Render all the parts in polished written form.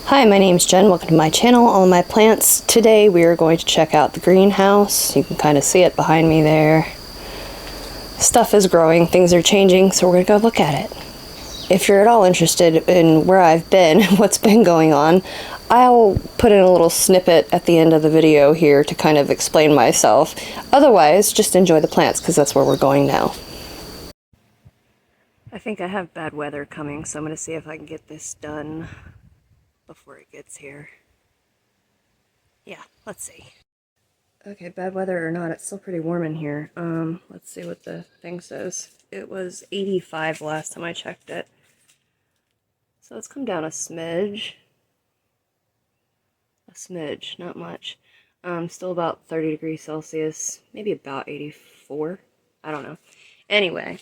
Hi, my name's Jen. Welcome to my channel, All My Plants. Today we are going to check out the greenhouse. You can kind of see it behind me there. Stuff is growing, things are changing, so we're going to go look at it. If you're at all interested in where I've been, what's been going on, I'll put in a little snippet at the end of the video here to kind of explain myself. Otherwise, just enjoy the plants because that's where we're going now. I think I have bad weather coming, so I'm going to see if I can get this done before it gets here. Yeah, let's see. Okay, bad weather or not, it's still pretty warm in here. Let's see what the thing says. It was 85 last time I checked it. So it's come down a smidge. A smidge, not much. Still about 30 degrees Celsius, maybe about 84. I don't know. Anyway,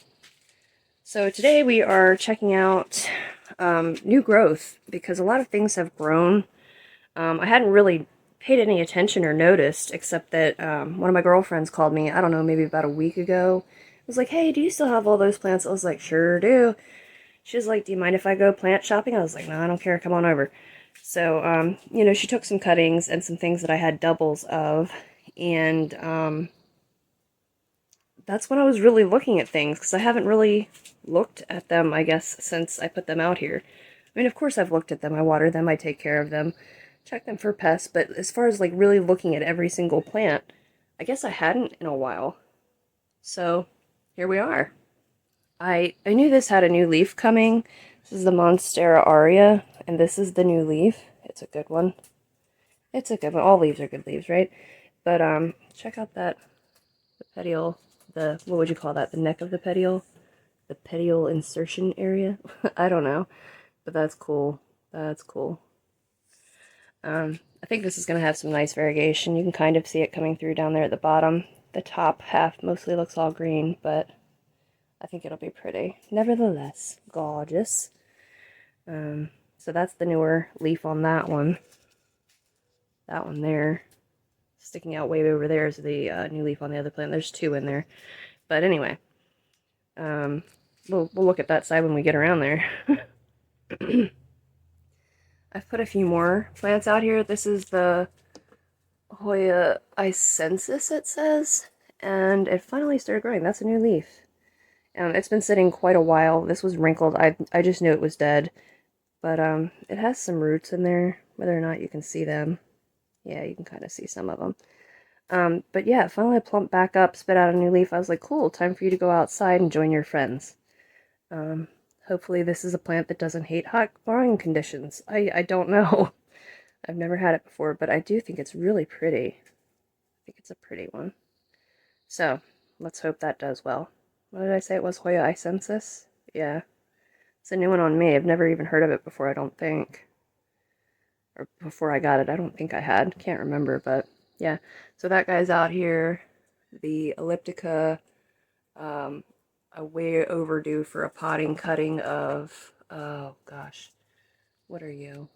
so today we are checking out new growth because a lot of things have grown. I hadn't really paid any attention or noticed, except that one of my girlfriends called me, I don't know, maybe about a week ago. It was like, hey, do you still have all those plants? I was like, sure do. She was like, do you mind if I go plant shopping? I was like, no, I don't care, come on over. So, you know, she took some cuttings and some things that I had doubles of, and that's when I was really looking at things, because I haven't really looked at them, I guess, since I put them out here. I mean, of course I've looked at them, I water them, I take care of them, check them for pests, but as far as like really looking at every single plant, I guess I hadn't in a while. So, here we are. I knew this had a new leaf coming. This is the Monstera Aria, and this is the new leaf. It's a good one. It's a good one. All leaves are good leaves, right? But check out that, the petiole, the, what would you call that? The neck of the petiole? The petiole insertion area? I don't know, but that's cool. That's cool. I think this is going to have some nice variegation. You can kind of see it coming through down there at the bottom. The top half mostly looks all green, but I think it'll be pretty. Nevertheless, gorgeous. So that's the newer leaf on that one. That one there. Sticking out way over there is the new leaf on the other plant. There's two in there. But anyway, we'll look at that side when we get around there. I've put a few more plants out here. This is the Hoya icensis, it says, and it finally started growing. That's a new leaf. It's been sitting quite a while. This was wrinkled. I just knew it was dead, but it has some roots in there. Whether or not you can see them, yeah, you can kind of see some of them. But yeah, it finally plumped back up, spit out a new leaf. I was like, cool, time for you to go outside and join your friends. Hopefully this is a plant that doesn't hate hot growing conditions. I don't know. I've never had it before, but I do think it's really pretty. I think it's a pretty one. So, let's hope that does well. What did I say it was? Hoya icensis? Yeah. It's a new one on me. I've never even heard of it before, I don't think. Or before I got it, I don't think I had. Can't remember, but yeah. So that guy's out here. The Elliptica, way overdue for a potting cutting of, oh gosh, what are you?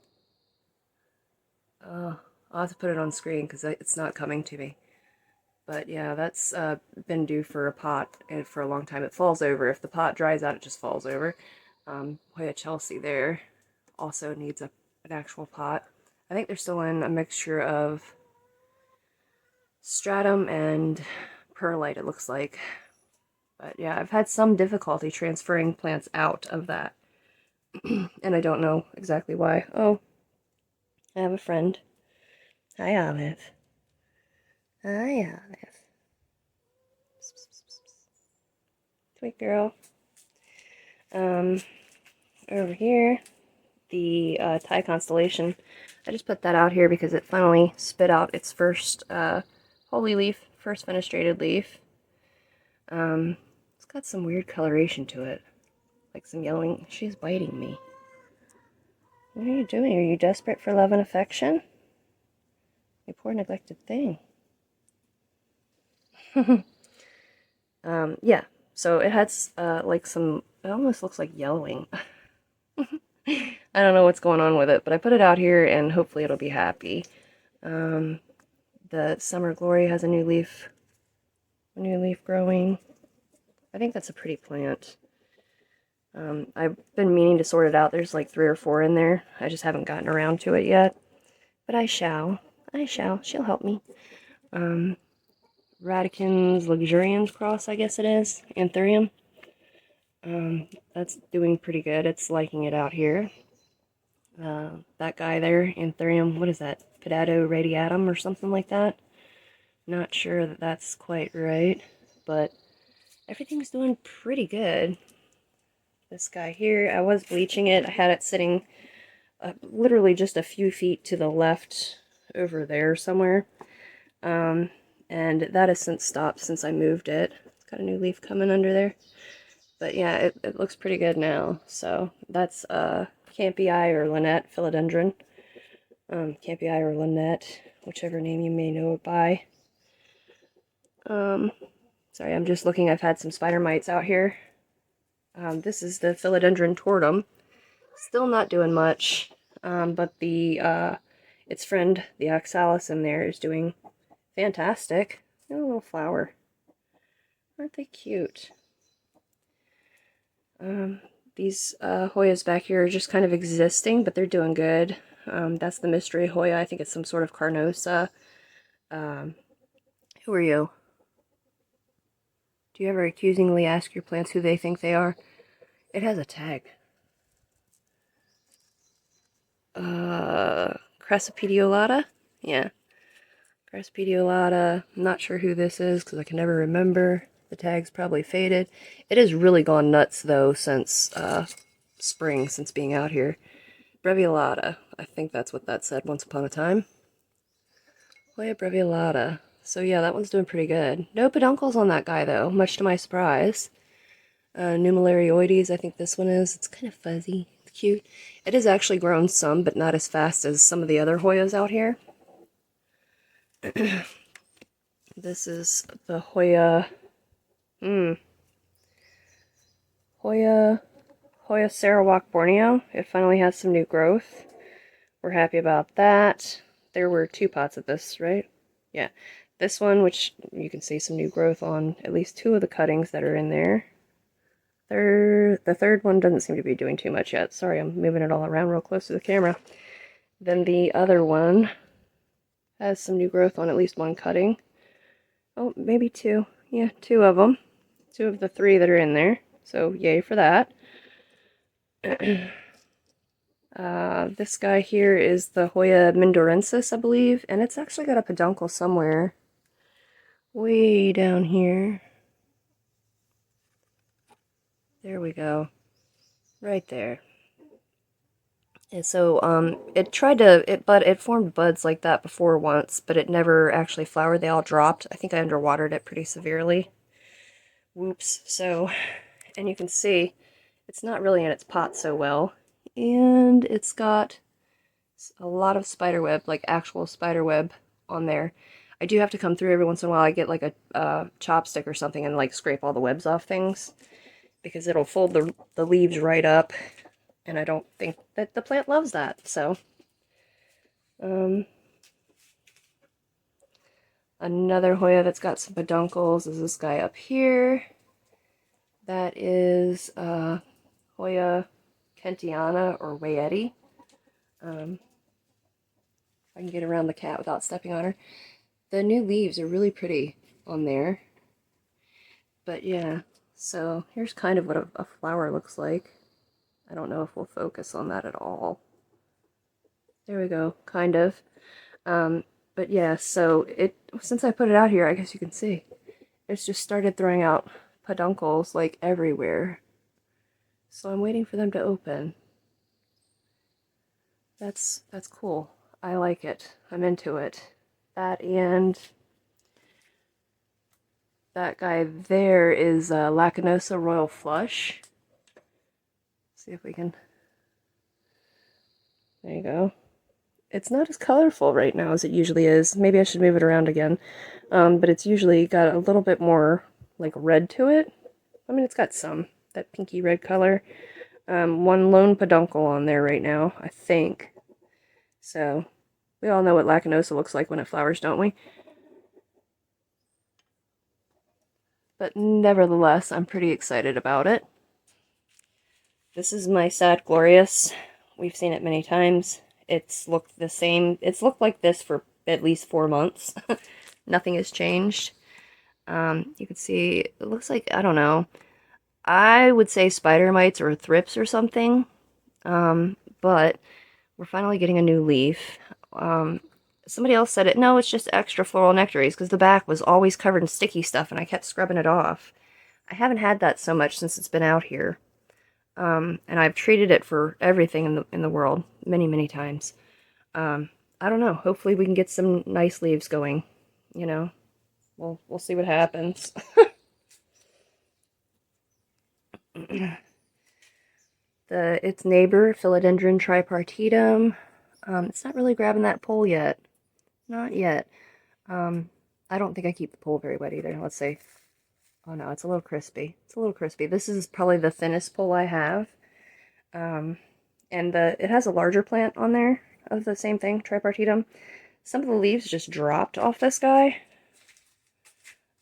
I'll have to put it on screen because it's not coming to me. But yeah, that's been due for a pot and for a long time. It falls over. If the pot dries out, it just falls over. Hoya Chelsea there also needs an actual pot. I think they're still in a mixture of stratum and perlite, it looks like. But yeah, I've had some difficulty transferring plants out of that. And I don't know exactly why. Oh, I have a friend. Hi, Olive. Hi, Olive. Sweet girl. Over here, the Thai constellation. I just put that out here because it finally spit out its first holy leaf, first fenestrated leaf. It's got some weird coloration to it, like some yellowing. She's biting me. What are you doing? Are you desperate for love and affection? You poor neglected thing. Yeah, so it has like some, it almost looks like yellowing. I don't know what's going on with it, but I put it out here and hopefully it'll be happy. The Summer Glory has a new leaf growing. I think that's a pretty plant. I've been meaning to sort it out. There's like 3 or 4 in there. I just haven't gotten around to it yet. But I shall. I shall. She'll help me. Radican's Luxurians Cross, I guess it is. Anthurium. That's doing pretty good. It's liking it out here. That guy there, Anthurium, what is that? Potato radiatum or something like that? Not sure that that's quite right, but everything's doing pretty good. This guy here, I was bleaching it. I had it sitting literally just a few feet to the left over there somewhere. And that has since stopped since I moved it. It's got a new leaf coming under there. But yeah, it looks pretty good now. So that's Campy Eye or Lynette Philodendron. Campy Eye or Lynette, whichever name you may know it by. Sorry, I'm just looking. I've had some spider mites out here. This is the Philodendron tortum. Still not doing much, but the its friend, the oxalis in there, is doing fantastic. Oh, a little flower. Aren't they cute? These Hoyas back here are just kind of existing, but they're doing good. That's the mystery Hoya. I think it's some sort of Carnosa. Who are you? Do you ever accusingly ask your plants who they think they are? It has a tag. Crassipediolata? Yeah. Crassipediolata. I'm not sure who this is because I can never remember. The tag's probably faded. It has really gone nuts, though, since spring, since being out here. Breviolata. I think that's what that said once upon a time. Hoya breviolata. So yeah, that one's doing pretty good. No peduncles on that guy, though, much to my surprise. Numelarioides, I think this one is. It's kind of fuzzy. It's cute. It has actually grown some, but not as fast as some of the other Hoyas out here. This is the Hoya... Hoya Sarawak Borneo. It finally has some new growth. We're happy about that. There were 2 pots of this, right? Yeah. This one, which you can see some new growth on at least 2 of the cuttings that are in there. The third one doesn't seem to be doing too much yet. Sorry, I'm moving it all around real close to the camera. Then the other one has some new growth on at least 1 cutting. Oh, maybe 2. Yeah, 2 of them. 2 of the 3 that are in there. So, yay for that. This guy here is the Hoya mindorensis, I believe, and it's actually got a peduncle somewhere. Way down here. There we go. Right there. And so, it formed buds like that before once, but it never actually flowered. They all dropped. I think I underwatered it pretty severely. Whoops. So, and you can see, it's not really in its pot so well. And it's got a lot of spiderweb, like actual spiderweb on there. I do have to come through every once in a while. I get like a chopstick or something and like scrape all the webs off things, because it'll fold the leaves right up, and I don't think that the plant loves that. So another Hoya that's got some peduncles is this guy up here. That is Hoya kentiana or Wayeti. I can get around the cat without stepping on her. The new leaves are really pretty on there. But yeah, so here's kind of what a flower looks like. I don't know if we'll focus on that at all. There we go, kind of. But yeah, so since I put it out here, I guess you can see, it's just started throwing out peduncles like everywhere. So I'm waiting for them to open. That's cool. I like it. I'm into it. That and that guy there is Lacanosa Royal Flush. See if we can... There you go. It's not as colorful right now as it usually is. Maybe I should move it around again. But it's usually got a little bit more like red to it. I mean, it's got some, that pinky red color. 1 lone peduncle on there right now, I think. So, we all know what Lacanosa looks like when it flowers, don't we? But nevertheless, I'm pretty excited about it. This is my Sad Glorious. We've seen it many times. It's looked the same. It's looked like this for at least 4 months. Nothing has changed. You can see, it looks like, I don't know. I would say spider mites or thrips or something. But we're finally getting a new leaf. Somebody else said it. No, it's just extra floral nectaries because the back was always covered in sticky stuff and I kept scrubbing it off. I haven't had that so much since it's been out here. And I've treated it for everything in the world many, many times. I don't know. Hopefully we can get some nice leaves going. You know, we'll see what happens. Its neighbor, Philodendron tripartitum. It's not really grabbing that pole yet. Not yet. I don't think I keep the pole very wet either. Let's see. Oh no, it's a little crispy. It's a little crispy. This is probably the thinnest pole I have. And it has a larger plant on there of the same thing, tripartitum. Some of the leaves just dropped off this guy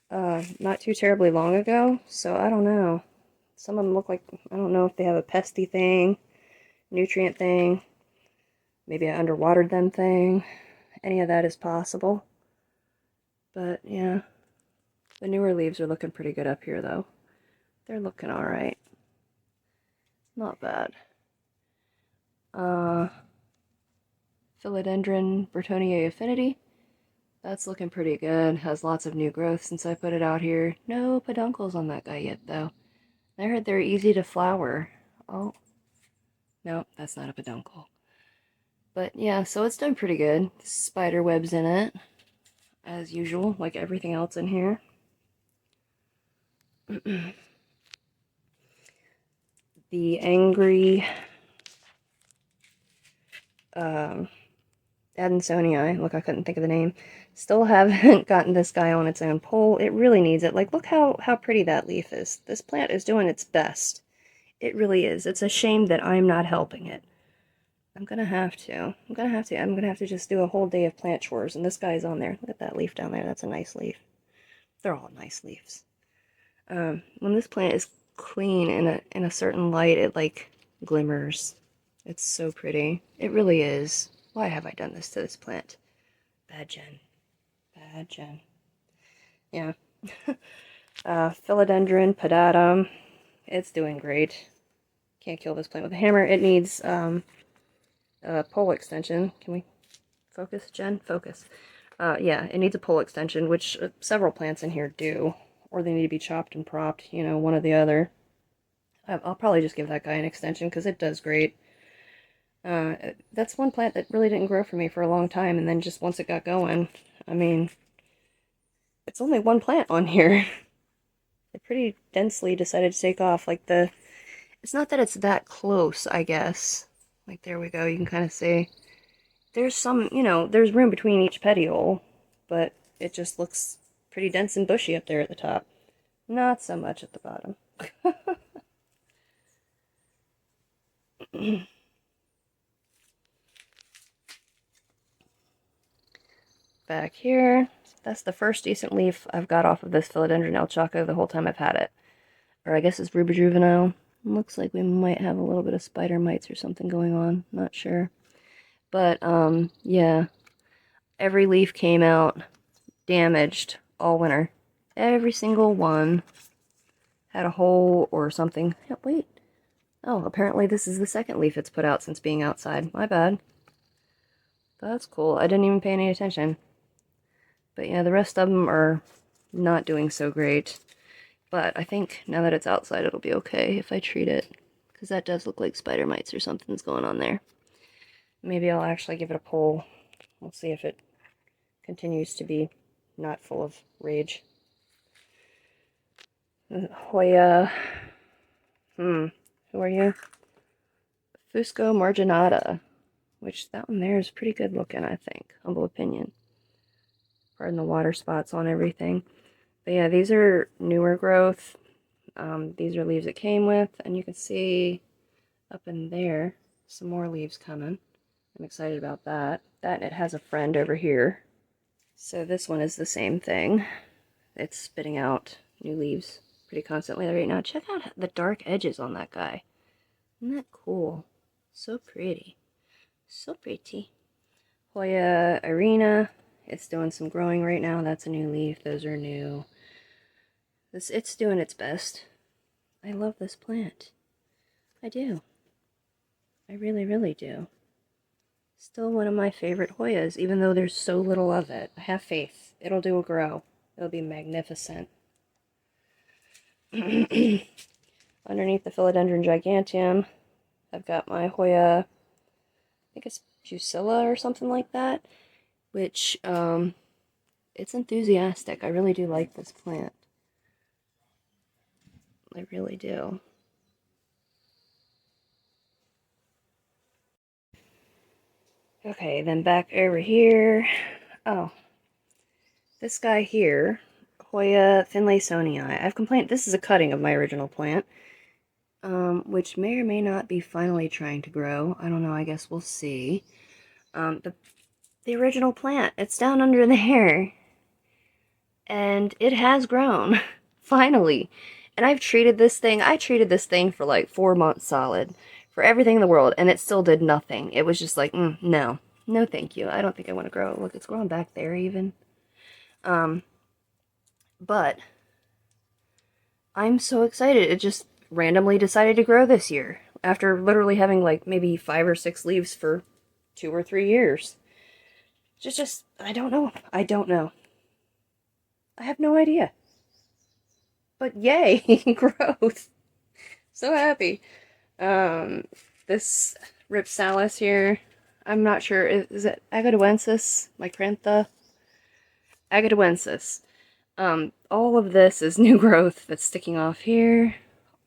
not too terribly long ago, so I don't know. Some of them look like, I don't know if they have a pesty thing, nutrient thing, maybe I underwatered them thing. Any of that is possible. But yeah, the newer leaves are looking pretty good up here though. They're looking alright. Not bad. Philodendron Burtoniae affinity. That's looking pretty good. Has lots of new growth since I put it out here. No peduncles on that guy yet though. I heard they're easy to flower. Oh, no, that's not a peduncle. But yeah, so it's done pretty good. Spider webs in it, as usual, like everything else in here. The angry Adansonii, look, I couldn't think of the name. Still haven't gotten this guy on its own pole. It really needs it. Like, look how pretty that leaf is. This plant is doing its best. It really is. It's a shame that I'm not helping it. I'm gonna have to. I'm gonna have to just do a whole day of plant chores, and this guy's on there. Look at that leaf down there. That's a nice leaf. They're all nice leaves. When this plant is clean in a certain light, it like glimmers. It's so pretty. It really is. Why have I done this to this plant? Bad Jen. Bad Jen. Yeah. Philodendron pedatum. It's doing great. Can't kill this plant with a hammer. It needs a pole extension. Can we focus, Jen? Focus. Yeah, it needs a pole extension, which several plants in here do. Or they need to be chopped and propped, you know, one or the other. I'll probably just give that guy an extension because it does great. That's one plant that really didn't grow for me for a long time, and then just once it got going, I mean, it's only one plant on here. It pretty densely decided to take off. Like it's not that it's that close, I guess. Like there we go, you can kind of see. There's some, you know, there's room between each petiole, but it just looks pretty dense and bushy up there at the top. Not so much at the bottom. Back here, that's the first decent leaf I've got off of this Philodendron El Chaco the whole time I've had it. Or I guess it's Ruby Juvenile. Looks like we might have a little bit of spider mites or something going on. Not sure. But, yeah. Every leaf came out damaged all winter. Every single one had a hole or something. Yeah, wait. Oh, apparently this is the second leaf it's put out since being outside. My bad. That's cool. I didn't even pay any attention. But yeah, the rest of them are not doing so great. But I think now that it's outside, it'll be okay if I treat it. Because that does look like spider mites or something's going on there. Maybe I'll actually give it a pull. We'll see if it continues to be not full of rage. Hoya. Who are you? Fusco marginata. Which, that one there is pretty good looking, I think. Humble opinion. Pardon the water spots on everything. But yeah, these are newer growth. These are leaves it came with. And you can see up in there some more leaves coming. I'm excited about that. That, it has a friend over here. So this one is the same thing. It's spitting out new leaves pretty constantly right now. Check out the dark edges on that guy. Isn't that cool? So pretty. So pretty. Hoya Arena. It's doing some growing right now. That's a new leaf. Those are new. It's doing its best. I love this plant. I do. I really, really do. Still one of my favorite Hoyas, even though there's so little of it. I have faith. It'll do a grow. It'll be magnificent. Underneath the Philodendron Giganteum, I've got my Hoya, I think it's Pusilla or something like that, which, it's enthusiastic. I really do like this plant. I really do. Okay, then back over here. Oh, this guy here, Hoya finlaysonii. I've complained, this is a cutting of my original plant, which may or may not be finally trying to grow. I don't know, I guess we'll see. The original plant, it's down under there, and it has grown, finally. And I treated this thing for like 4 months solid, for everything in the world, and it still did nothing. It was just like, no. No thank you. I don't think I want to grow. Look, it's growing back there even. But I'm so excited. It just randomly decided to grow this year, after literally having like maybe 5 or 6 leaves for 2 or 3 years. Just, I don't know. I don't know. I have no idea. But yay, growth. So happy. This Ripsalis here, I'm not sure, is it Agadoensis? Micrantha? Agadoensis. All of this is new growth that's sticking off here.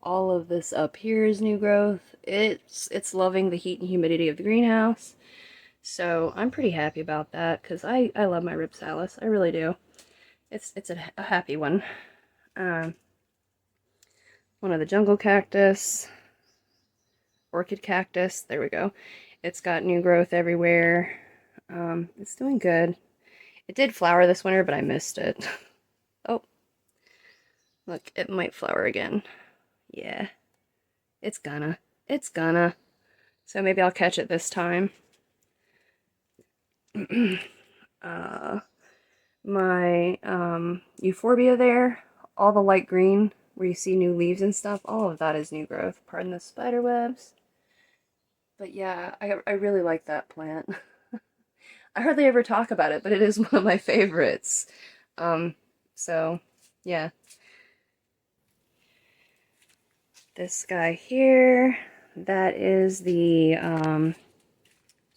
All of this up here is new growth. It's loving the heat and humidity of the greenhouse. So I'm pretty happy about that, because I love my Ripsalis. I really do. It's a happy one. One of the jungle cactus. Orchid cactus. There we go. It's got new growth everywhere. It's doing good. It did flower this winter, but I missed it. Oh. Look, it might flower again. Yeah. It's gonna. It's gonna. So maybe I'll catch it this time. My euphorbia there, all the light green where you see new leaves and stuff, all of that is new growth. Pardon the spider webs. But yeah, I really like that plant. I hardly ever talk about it, but it is one of my favorites. So yeah. This guy here, that is the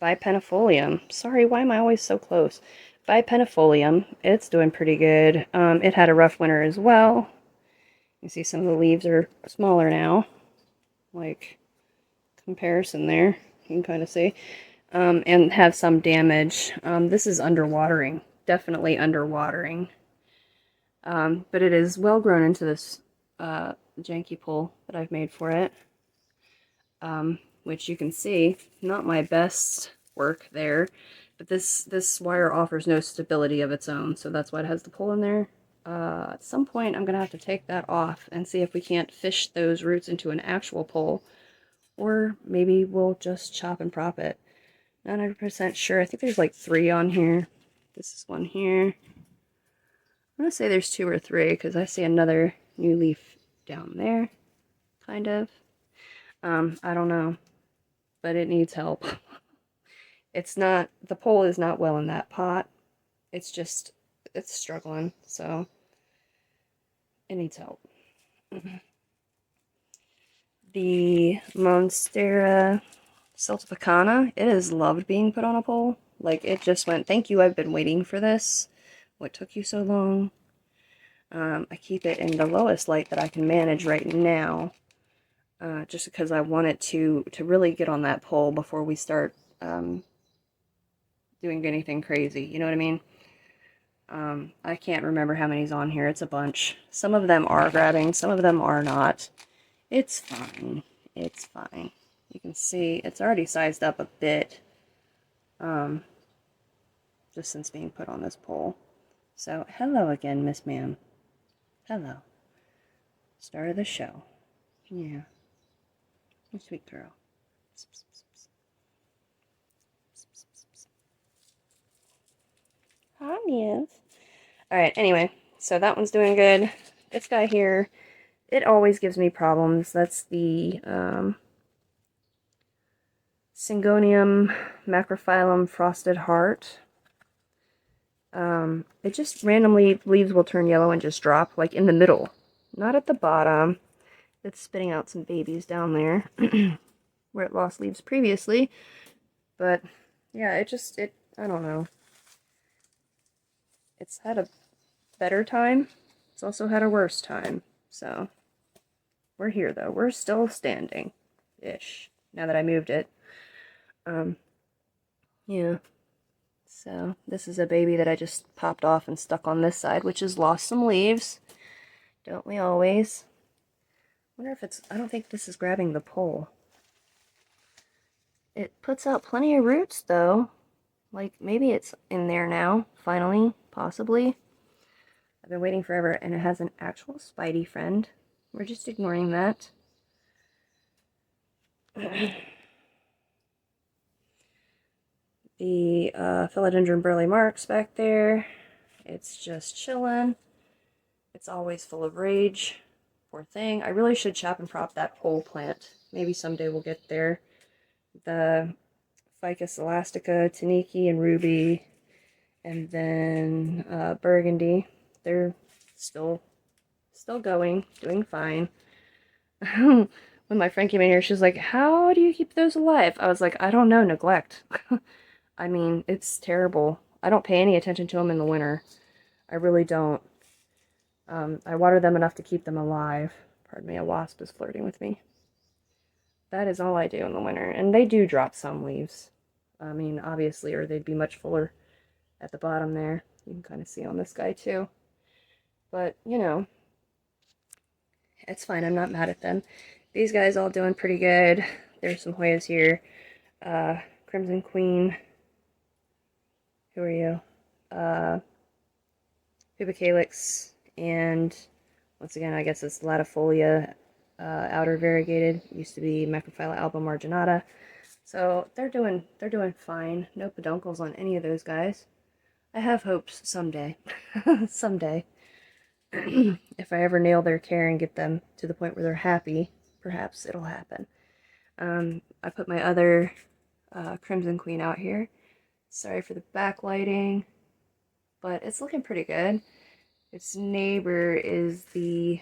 Bipenifolium. Sorry, why am I always so close? Bipenifolium. It's doing pretty good. It had a rough winter as well. You see some of the leaves are smaller now. Like, comparison there. You can kind of see. And have some damage. This is underwatering. Definitely underwatering. But it is well grown into this janky pole that I've made for it. Which you can see, not my best work there, but this wire offers no stability of its own, so that's why it has the pole in there. At some point I'm gonna have to take that off and see if we can't fish those roots into an actual pole, or maybe we'll just chop and prop it. Not 100% sure. I think there's like 3 on here. This is one here. I'm gonna say there's 2 or 3 because I see another new leaf down there, kind of. I don't know, but it needs help. It's not, the pole is not well in that pot. It's just, it's struggling, so it needs help. The Monstera Celtipicana, it has loved being put on a pole. Like, it just went, thank you, I've been waiting for this. What took you so long? I keep it in the lowest light that I can manage right now, just because I want it to really get on that pole before we start doing anything crazy, you know what I mean? I can't remember how many's on here. It's a bunch. Some of them are grabbing, some of them are not. It's fine. It's fine. You can see it's already sized up a bit, just since being put on this pole. So, hello again, Miss Ma'am. Hello. Start of the show. Yeah. Sweet girl. Hi, Nev. Alright, anyway, so that one's doing good. This guy here, it always gives me problems. That's the Syngonium macrophyllum frosted heart. It just randomly, leaves will turn yellow and just drop, like in the middle. Not at the bottom. It's spitting out some babies down there where it lost leaves previously. But yeah, I don't know. It's had a better time. It's also had a worse time. So we're here though. We're still standing-ish now that I moved it. Yeah. So this is a baby that I just popped off and stuck on this side, which has lost some leaves. Don't we always? Wonder if it's, I don't think this is grabbing the pole. It puts out plenty of roots though. Like maybe it's in there now, finally, possibly. I've been waiting forever and it has an actual Spidey friend. We're just ignoring that. The philodendron burley marks back there. It's just chilling. It's always full of rage. Poor thing. I really should chop and prop that whole plant. Maybe someday we'll get there. The Ficus elastica, Taniki, and Ruby, and then Burgundy. They're still going, doing fine. When my friend came in here, she was like, "How do you keep those alive?" I was like, "I don't know, neglect." I mean, it's terrible. I don't pay any attention to them in the winter. I really don't. I water them enough to keep them alive. Pardon me, a wasp is flirting with me. That is all I do in the winter. And they do drop some leaves. I mean, obviously, or they'd be much fuller at the bottom there. You can kind of see on this guy too. But, you know, it's fine. I'm not mad at them. These guys all doing pretty good. There's some Hoyas here. Crimson Queen. Who are you? Pubicalix. And once again, I guess it's Latifolia outer variegated. Used to be Macrophylla alba marginata. So they're doing fine. No peduncles on any of those guys. I have hopes someday. Someday. If I ever nail their care and get them to the point where they're happy, perhaps it'll happen. I put my other Crimson Queen out here. Sorry for the backlighting, but it's looking pretty good. Its neighbor is the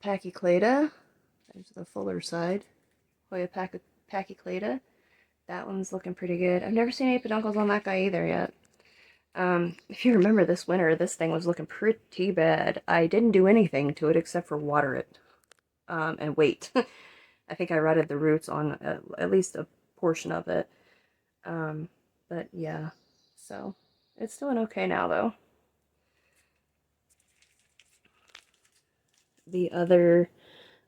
Pachyclada. There's the fuller side. Hoya Pachyclada. That one's looking pretty good. I've never seen any peduncles on that guy either yet. If you remember this winter, this thing was looking pretty bad. I didn't do anything to it except for water it. And wait. I think I rotted the roots on at least a portion of it. But yeah, so it's doing okay now though. The other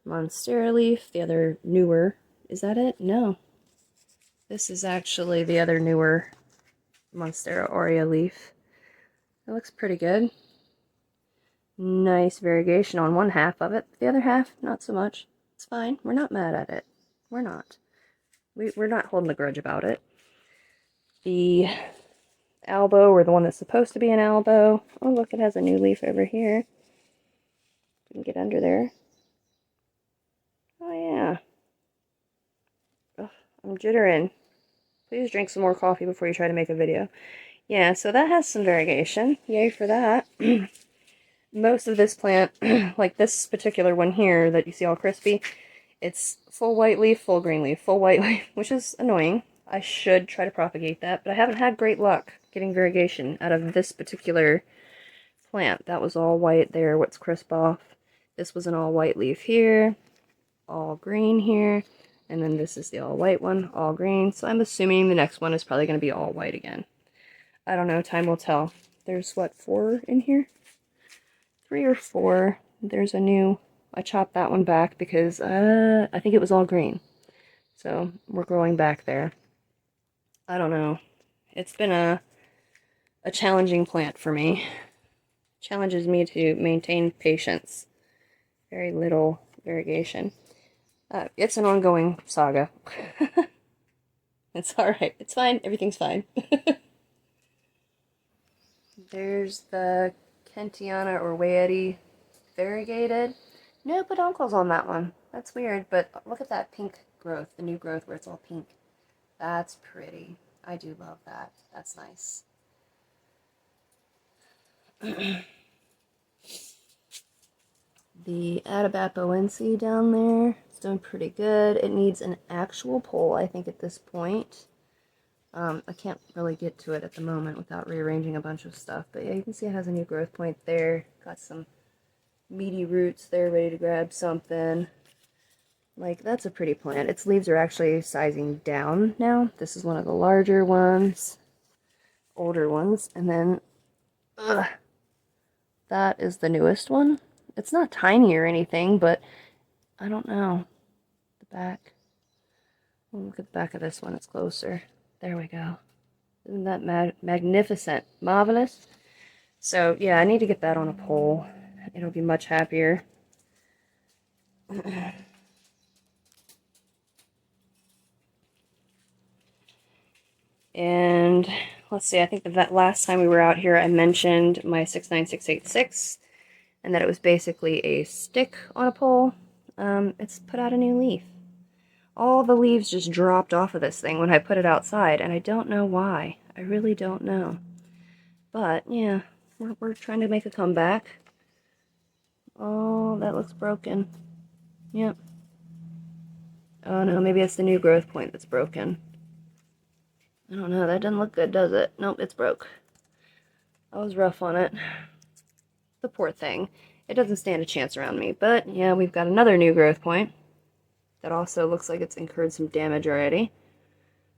Monstera leaf, the other newer, is that it? No. This is actually the other newer Monstera aurea leaf. It looks pretty good. Nice variegation on one half of it. The other half, not so much. It's fine. We're not mad at it. We're not. We're not holding a grudge about it. The Albo, or the one that's supposed to be an Albo. Oh, look, it has a new leaf over here. We can get under there. Oh, yeah. Ugh, I'm jittering. Please drink some more coffee before you try to make a video. Yeah, so that has some variegation. Yay for that. Most of this plant, like this particular one here that you see all crispy, it's full white leaf, full green leaf, full white leaf, which is annoying. I should try to propagate that, but I haven't had great luck getting variegation out of this particular plant. That was all white there, what's crisp off. This was an all white leaf here, all green here, and then this is the all white one, all green. So I'm assuming the next one is probably going to be all white again. I don't know, time will tell. There's what, 4 in here? 3 or 4. There's a new, I chopped that one back because I think it was all green. So we're growing back there. I don't know. It's been a challenging plant for me. Challenges me to maintain patience very little variegation. It's an ongoing saga. It's alright. It's fine. Everything's fine. There's the Kentiana or Wayeti variegated. No peduncles on that one. That's weird, but look at that pink growth, the new growth where it's all pink. That's pretty. I do love that. That's nice. The Atabapoense down there is doing pretty good. It needs an actual pole, I think, at this point. I can't really get to it at the moment without rearranging a bunch of stuff. But yeah, you can see it has a new growth point there. Got some meaty roots there ready to grab something. Like, that's a pretty plant. Its leaves are actually sizing down now. This is one of the larger ones, older ones. And then, that is the newest one. It's not tiny or anything, but I don't know. The back. We'll look at the back of this one. It's closer. There we go. Isn't that magnificent? Marvelous? So, yeah, I need to get that on a pole. It'll be much happier. And let's see, I think that last time we were out here I mentioned my 69686 and that it was basically a stick on a pole. It's put out a new leaf. All the leaves just dropped off of this thing when I put it outside, and I don't know why. I really don't know. But, yeah, we're trying to make a comeback. Oh, that looks broken. Yep. Oh no, maybe it's the new growth point that's broken. I don't know, that doesn't look good, does it? Nope, it's broke. I was rough on it. The poor thing. It doesn't stand a chance around me, but yeah, we've got another new growth point that also looks like it's incurred some damage already.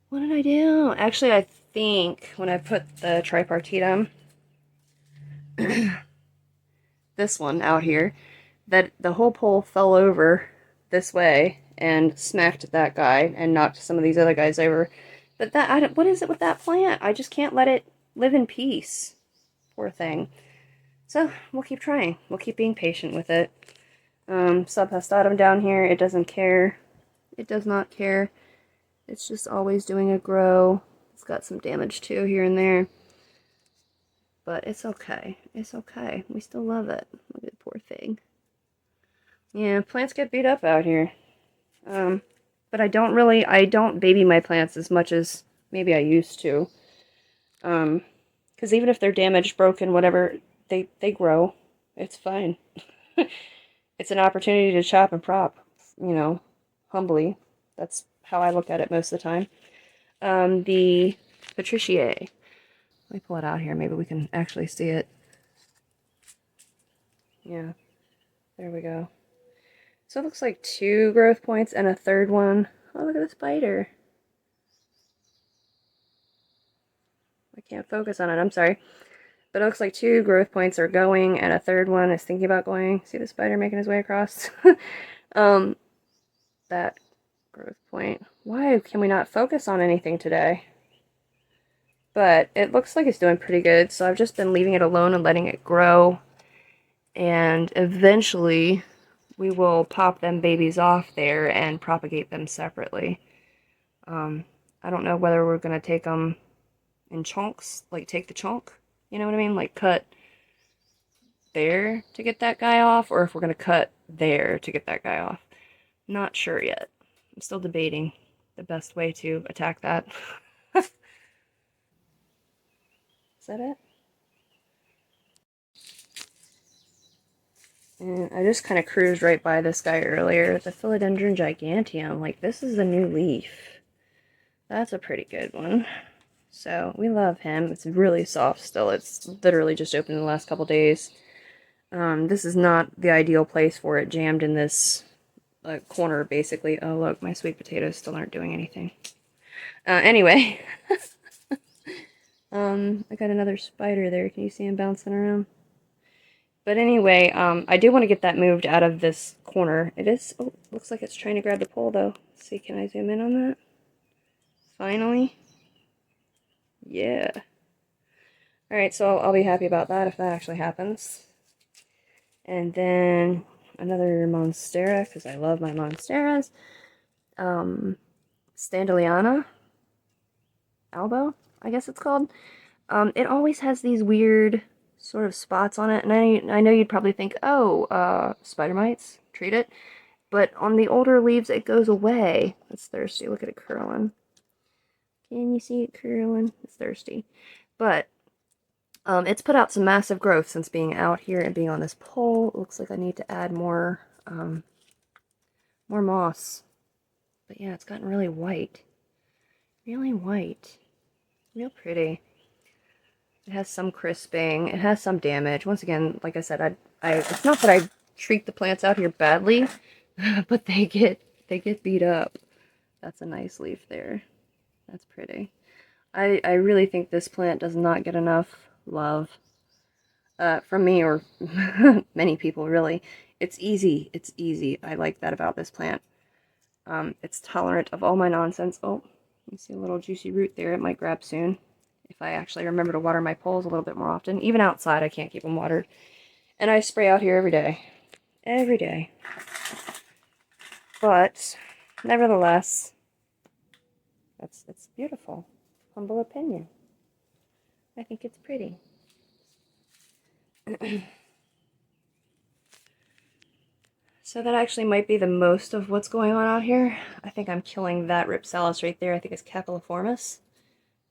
What did I do? Actually, I think when I put the tripartitum, this one out here, that the whole pole fell over this way and smacked that guy and knocked some of these other guys over. But that, what is it with that plant? I just can't let it live in peace. Poor thing. So, we'll keep trying. We'll keep being patient with it. Subhastatum down here, it doesn't care. It does not care. It's just always doing a grow. It's got some damage too here and there. But it's okay. It's okay. We still love it. Look at the poor thing. Yeah, plants get beat up out here. But I don't baby my plants as much as maybe I used to. Because even if they're damaged, broken, whatever, they grow. It's fine. It's an opportunity to chop and prop, you know, humbly. That's how I look at it most of the time. The Patriciae. Let me pull it out here. Maybe we can actually see it. Yeah, there we go. So it looks like 2 growth points and a third one. Oh, look at the spider. I can't focus on it, I'm sorry. But it looks like 2 growth points are going and a third one is thinking about going. See the spider making his way across? That growth point. Why can we not focus on anything today? But it looks like it's doing pretty good, so I've just been leaving it alone and letting it grow. And eventually we will pop them babies off there and propagate them separately. I don't know whether we're going to take them in chunks, like take the chunk, you know what I mean? Like cut there to get that guy off, or if we're going to cut there to get that guy off. Not sure yet. I'm still debating the best way to attack that. Is that it? And I just kind of cruised right by this guy earlier, the Philodendron giganteum. Like, this is a new leaf. That's a pretty good one. So, we love him. It's really soft still. It's literally just opened in the last couple days. This is not the ideal place for it, jammed in this corner, basically. Oh, look, my sweet potatoes still aren't doing anything. Anyway. I got another spider there. Can you see him bouncing around? But anyway, I do want to get that moved out of this corner. It is, oh, looks like it's trying to grab the pole though. Let's see, can I zoom in on that? Finally. Yeah. Alright, so I'll be happy about that if that actually happens. And then another monstera, because I love my monsteras. Standeliana albo, I guess it's called. It always has these weird sort of spots on it, and I know you'd probably think, oh, spider mites, treat it. But on the older leaves, it goes away. It's thirsty. Look at it curling. Can you see it curling? It's thirsty. But it's put out some massive growth since being out here and being on this pole. It looks like I need to add more moss. But yeah, it's gotten really white. Really white. Real pretty. It has some crisping. It has some damage. Once again, like I said, it's not that I treat the plants out here badly, but they get beat up. That's a nice leaf there. That's pretty. I really think this plant does not get enough love from me or many people, really. It's easy. It's easy. I like that about this plant. It's tolerant of all my nonsense. Oh, you see a little juicy root there. It might grab soon if I actually remember to water my poles a little bit more often. Even outside, I can't keep them watered. And I spray out here every day. Every day. But, nevertheless, it's beautiful. Humble opinion. I think it's pretty. So that actually might be the most of what's going on out here. I think I'm killing that Ripsalis right there. I think it's Capilliformis.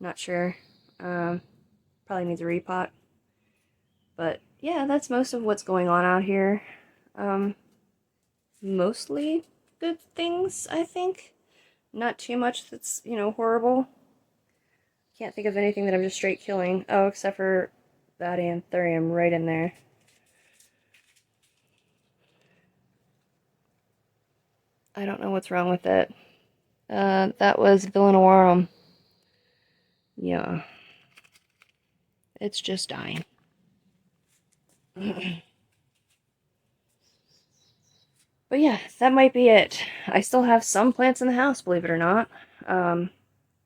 Not sure. Probably needs a repot. But yeah, that's most of what's going on out here. Mostly good things, I think. Not too much that's, you know, horrible. Can't think of anything that I'm just straight killing. Oh, except for that anthurium right in there. I don't know what's wrong with it. That was Villanorum. Yeah. It's just dying. But yeah, that might be it. I still have some plants in the house, believe it or not. I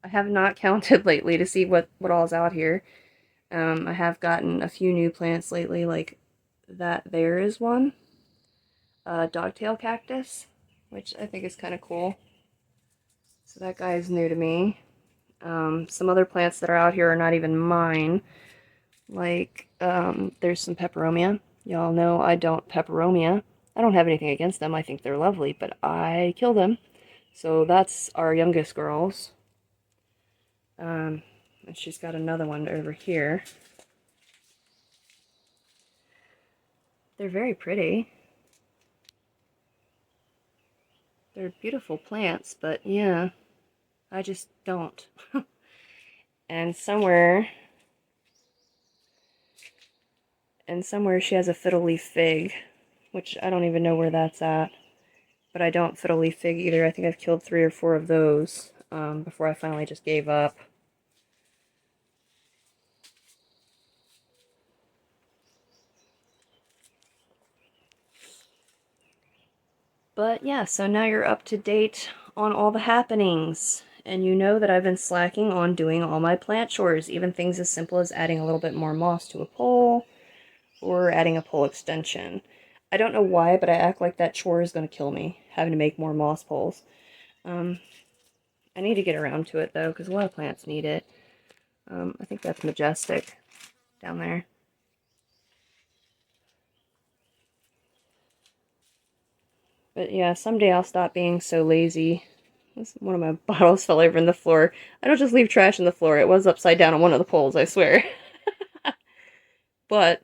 have not counted lately to see what all's out here. I have gotten a few new plants lately, like that there is one. Dogtail cactus, which I think is kind of cool. So that guy is new to me. Some other plants that are out here are not even mine. Like, there's some peperomia. Y'all know I don't peperomia. I don't have anything against them. I think they're lovely, but I kill them. So that's our youngest girl's. And she's got another one over here. They're very pretty. They're beautiful plants, but yeah, I just don't. And somewhere she has a fiddle leaf fig, which I don't even know where that's at. But I don't fiddle leaf fig either. I think I've killed 3 or 4 of those before I finally just gave up. But yeah, so now you're up to date on all the happenings. And you know that I've been slacking on doing all my plant chores, even things as simple as adding a little bit more moss to a pole or adding a pole extension. I don't know why, but I act like that chore is going to kill me, having to make more moss poles. I need to get around to it, though, because a lot of plants need it. I think that's Majestic down there. But yeah, someday I'll stop being so lazy. One of my bottles fell over in the floor. I don't just leave trash in the floor. It was upside down on one of the poles, I swear. But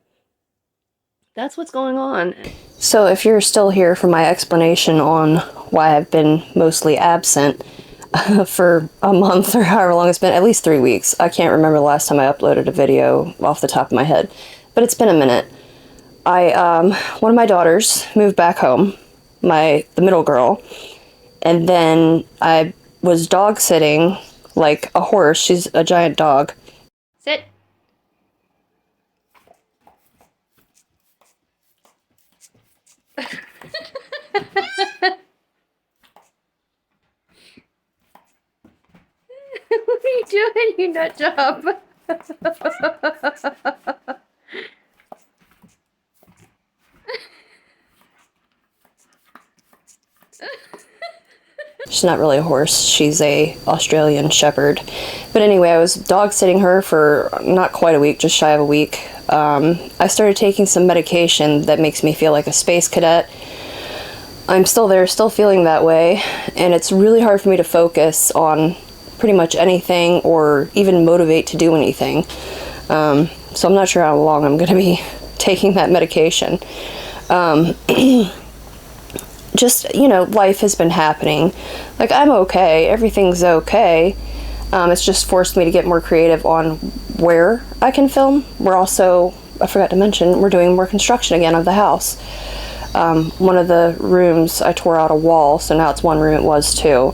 that's what's going on. So if you're still here for my explanation on why I've been mostly absent for a month or however long it's been, at least 3 weeks. I can't remember the last time I uploaded a video off the top of my head, but it's been a minute. One of my daughters moved back home, the middle girl, and then I was dog sitting like a horse. She's a giant dog. Sit. What are you doing, you nut job? She's not really a horse. She's a Australian Shepherd. But anyway, I was dog sitting her for not quite a week, just shy of a week. I started taking some medication that makes me feel like a space cadet. I'm still there, still feeling that way, and it's really hard for me to focus on pretty much anything or even motivate to do anything. So I'm not sure how long I'm going to be taking that medication. Just, you know, life has been happening. Like, I'm okay, everything's okay. It's just forced me to get more creative on where I can film. We're also, I forgot to mention, we're doing more construction again of the house. One of the rooms, I tore out a wall, so now it's one room, it was two.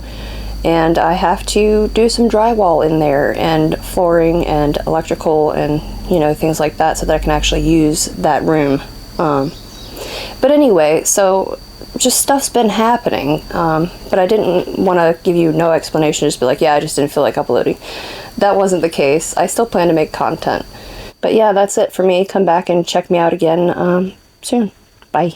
And I have to do some drywall in there, and flooring and electrical and, you know, things like that, so that I can actually use that room. But anyway, so just stuff's been happening, but I didn't want to give you no explanation, just be like, yeah, I just didn't feel like uploading. That wasn't the case. I still plan to make content. But yeah, that's it for me. Come back and check me out again soon. Bye.